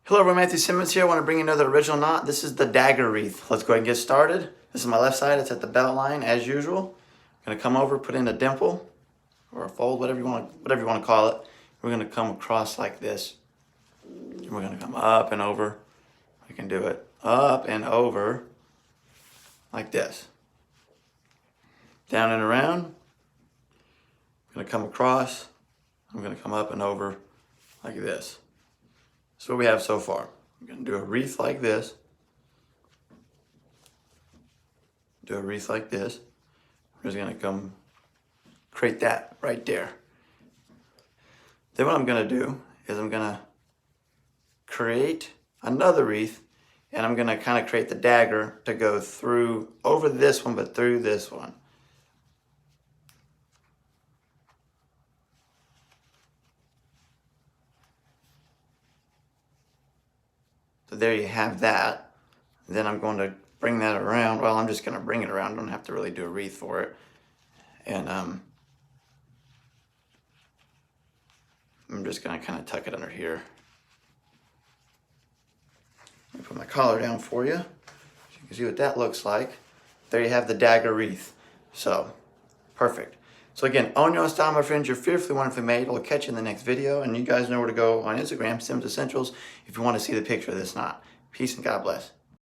Hello everyone, Matthew Simmons here. I want to bring you another original knot. This is the Dagger Wreath. Let's go ahead and get started. This is my left side. It's at the belt line as usual. I'm going to come over, put in a dimple or a fold, whatever you want to call it. We're going to come across like this. And we're going to come up and over. We can do it up and over like this. Down and around. I'm going to come across. I'm going to come up and over like this. That's what we have so far. I'm going to do a wreath like this. Do a wreath like this. I'm just going to come create that right there. Then what I'm going to do is I'm going to create another wreath, and I'm going to kind of create the dagger to go through, over this one, but through this one. So there you have that. Then I'm going to bring that around. Well, I'm just going to bring it around. I don't have to really do a wreath for it. And I'm just going to kind of tuck it under here. Let me put my collar down for you, so you can see what that looks like. There you have the Dagger Wreath. So, perfect. So again, own your own style, my friends. You're fearfully, wonderfully made. I'll catch you in the next video. And you guys know where to go on Instagram, Simmonsessentials, if you want to see the picture of this knot. Peace and God bless.